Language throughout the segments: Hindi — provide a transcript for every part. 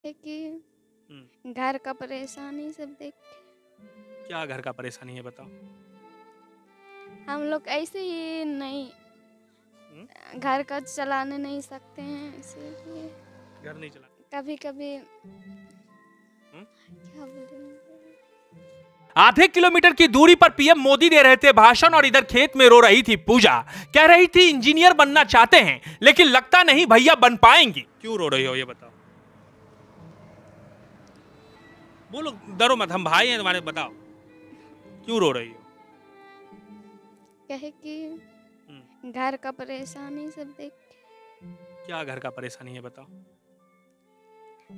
है कि हम्म, घर का परेशानी सब देख के क्या घर का परेशानी है बताओ। हम लोग ऐसे ही नहीं हम्म, घर का चलाने नहीं सकते हैं, इसीलिए घर नहीं चला। कभी कभी हम्म, क्या बोलेंगे। आधे किलोमीटर की दूरी पर पीएम मोदी दे रहे थे भाषण और इधर खेत में रो रही थी पूजा। कह रही थी इंजीनियर बनना चाहते हैं लेकिन लगता नहीं भैया बन पाएंगी। क्यों रो रही हो ये बताओ। बोलो, डरो मत, हम भाई हैं तुम्हारे, बताओ क्यों रो रही हो। कहे कि हम्म, घर का परेशानी सब देख के क्या घर का परेशानी है बताओ।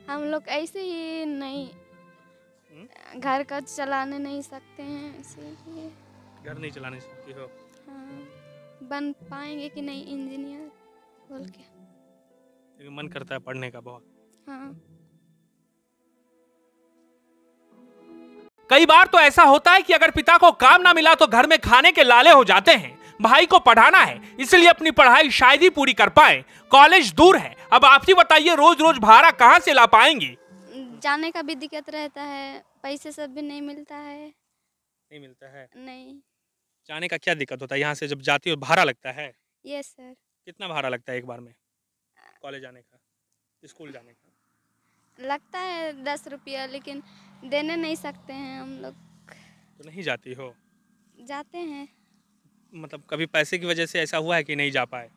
हम लोग ऐसे ही नहीं हम्म, घर का चलाने नहीं सकते हैं, इसीलिए घर नहीं चलाने सकती हो। हाँ बन पाएंगे कि नहीं इंजीनियर बोल के। लेकिन मन करता है पढ़ने का बहुत। हाँ कई बार तो ऐसा होता है कि अगर पिता को काम ना मिला तो घर में खाने के लाले हो जाते हैं। भाई को पढ़ाना है इसलिए अपनी पढ़ाई शायद ही पूरी कर पाए। कॉलेज दूर है, अब आप ही बताइए रोज रोज भाड़ा कहाँ से ला पाएंगी। जाने का भी दिक्कत रहता है, पैसे सब भी नहीं मिलता है। नहीं मिलता है। नहीं। जाने का क्या दिक्कत होता है, यहाँ से जब जाती हो भाड़ा लगता है। Yes sir. कितना भाड़ा लगता है एक बार में, कॉलेज जाने का, स्कूल जाने का। लगता है 10 रुपया, लेकिन देने नहीं सकते हैं हम लोग। तो नहीं जाती हो। जाते हैं। मतलब कभी पैसे की वजह से ऐसा हुआ है कि नहीं जा पाए।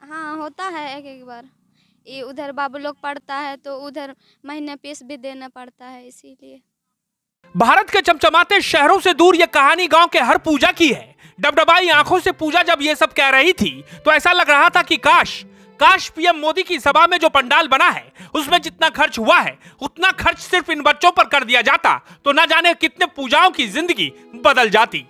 हाँ होता है एक एक बार। ये उधर बाबू लोग पढ़ता है तो उधर महीने फीस भी देना पड़ता है, इसीलिए। भारत के चमचमाते शहरों से दूर ये कहानी गांव के हर पूजा की है। डबडबाई आंखों से पूजा जब ये सब कह रही थी तो ऐसा लग रहा था कि काश काश पीएम मोदी की सभा में जो पंडाल बना है उसमें जितना खर्च हुआ है उतना खर्च सिर्फ इन बच्चों पर कर दिया जाता तो न जाने कितने पूजाओं की जिंदगी बदल जाती।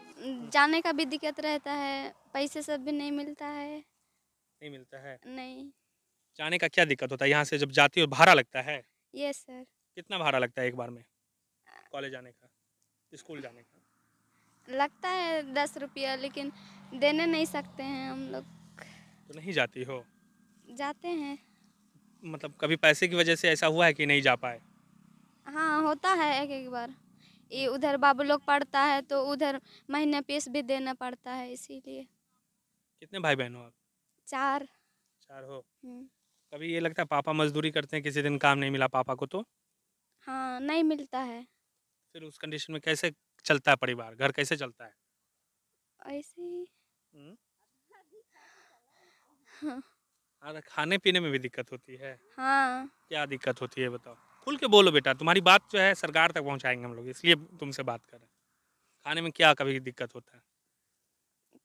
जाने का भी दिक्कत रहता है, पैसे सब भी नहीं मिलता है। नहीं मिलता है। नहीं। जाने का क्या दिक्कत होता है, यहाँ से जब जाती हो भाड़ा लगता है। Yes sir. कितना भाड़ा लगता है एक बार में, कॉलेज जाने का, स्कूल जाने का। लगता है 10 रुपया, लेकिन देने नहीं सकते हैं हम लोग। तो नहीं जाती हो। जाते हैं। मतलब कभी पैसे की वजह से ऐसा हुआ है कि नहीं जा पाए। हाँ होता है एक एक बार। ये उधर बाबू लोग पढ़ता है तो उधर महीने फीस भी देना पड़ता है, इसीलिए। कितने भाई बहन हो आप। 4। 4 हो। हम्म, कभी ये लगता है पापा मजदूरी करते हैं, किसी दिन काम नहीं मिला पापा को तो हाँ नहीं मिलता है। फिर उस कंडीशन में कैसे चलता है परिवार, घर कैसे चलता है। ऐसे ही। हम्म? हाँ। और खाने पीने में भी दिक्कत होती है। हाँ क्या दिक्कत होती है बताओ, खुल के बोलो बेटा, तुम्हारी बात जो है सरकार तक पहुंचाएंगे हम लोग, इसलिए तुमसे बात कर रहे हैं। खाने में क्या कभी दिक्कत होता है।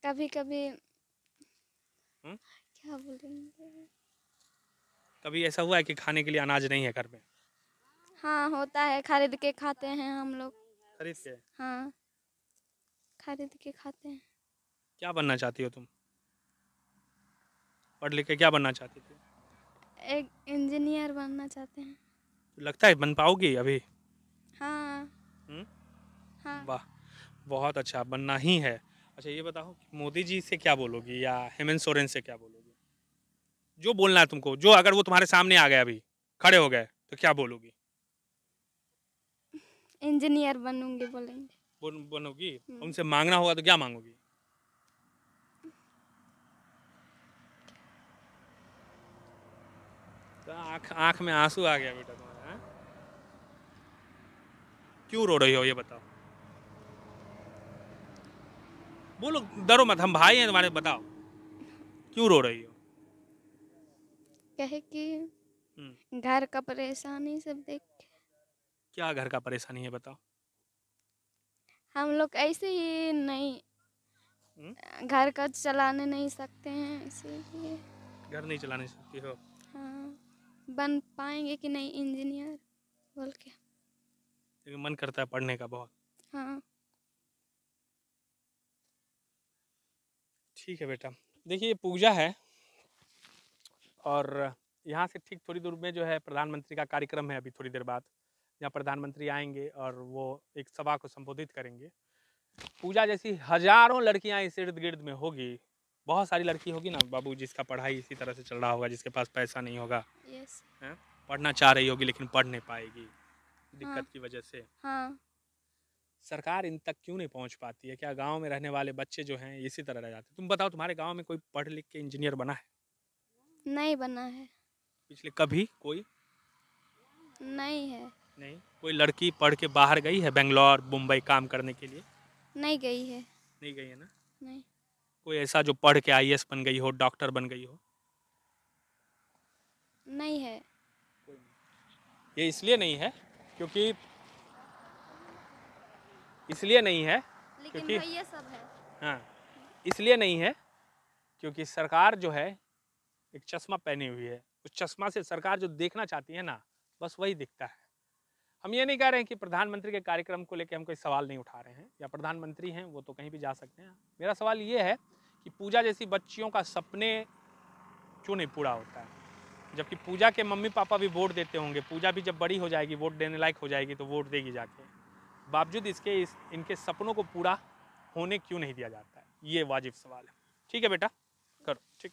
कभी कभी हम्म? क्या बोलेंगे। कभी ऐसा हुआ है कि खाने के लिए अनाज नहीं है घर में। हाँ होता है, खरीद के खाते हैं हम लोग। खरीद के। हाँ खरीद के खाते हैं। क्या बनना चाहती हो तुम, पढ़ लिख के क्या बनना चाहती थी। एक इंजीनियर बनना चाहते हैं। लगता है बन पाओगी अभी। हाँ। हम्म? हाँ। वाह, बहुत अच्छा, बनना ही है। अच्छा ये बताओ कि मोदी जी से क्या बोलोगी या हेमंत सोरेन से क्या बोलोगी, जो बोलना है तुमको, जो अगर वो तुम्हारे सामने आ गए अभी खड़े हो गए तो क्या बोलोगी। इंजीनियर बनूंगी बोलेंगे। बनोगी। उनसे मांगना होगा तो क्या मांगोगी। तो आँख आँख में आंसू आ गया बेटा तुम्हारे, हाँ? क्यों रो रही हो ये बताओ। बोलो, डरो मत, हम भाई हैं तुम्हारे, बताओ क्यों रो रही हो। कहे कि हम्म, घर का परेशानी सब देख के क्या घर का परेशानी है बताओ। हम लोग ऐसे ही नहीं हम्म, घर का चलाने नहीं सकते हैं, इसीलिए। घर नहीं चलाने सकती हो। हाँ बन पाएंगे कि नहीं इंजीनियर बोल के। लेकिन मन करता है पढ़ने का बहुत। हाँ। ठीक है बेटा, देखिए ये पूजा है और यहाँ से ठीक थोड़ी दूर में जो है प्रधानमंत्री का कार्यक्रम है अभी थोड़ी देर बाद, जहाँ प्रधानमंत्री आएंगे और वो एक सभा को संबोधित करेंगे। पूजा जैसी हजारों लड़कियाँ इस इर्द गिर्द में होगी, बहुत सारी लड़की होगी ना बाबू, जिसका पढ़ाई इसी तरह से चल रहा होगा, जिसके पास पैसा नहीं होगा, यस। हैं? पढ़ना चाह रही होगी लेकिन पढ़ नहीं पाएगी दिक्कत हाँ। की वजह से। हाँ। सरकार इन तक क्यों नहीं पहुंच पाती है? क्या गांव में रहने वाले बच्चे जो हैं इसी तरह रह जाते हैं? तुम बताओ, तुम्हारे गांव में कोई पढ़ लिख के इंजीनियर बना है नहीं बना है। पिछले कभी? कोई नहीं है। नहीं। कोई लड़की पढ़ के बाहर गई है बेंगलोर मुंबई काम करने के लिए? नहीं गई है। नहीं गई है ना। नहीं। कोई ऐसा जो पढ़ के आईएएस बन गई हो, डॉक्टर बन गई हो? नहीं है। ये इसलिए नहीं है क्योंकि इसलिए नहीं है लेकिन क्योंकि भैया सब है। हाँ, इसलिए नहीं है क्योंकि सरकार जो है एक चश्मा पहनी हुई है। उस चश्मा से सरकार जो देखना चाहती है ना, बस वही दिखता है। हम ये नहीं कह रहे हैं कि प्रधानमंत्री के कार्यक्रम को लेकर हम कोई सवाल नहीं उठा रहे हैं, या प्रधानमंत्री हैं वो तो कहीं भी जा सकते हैं। मेरा सवाल ये है कि पूजा जैसी बच्चियों का सपने क्यों नहीं पूरा होता है? जबकि पूजा के मम्मी पापा भी वोट देते होंगे, पूजा भी जब बड़ी हो जाएगी, वोट देने लायक हो जाएगी तो वोट देगी जाके, बावजूद इसके इनके सपनों को पूरा होने क्यों नहीं दिया जाता है? ये वाजिब सवाल है। ठीक है बेटा, करो। ठीक।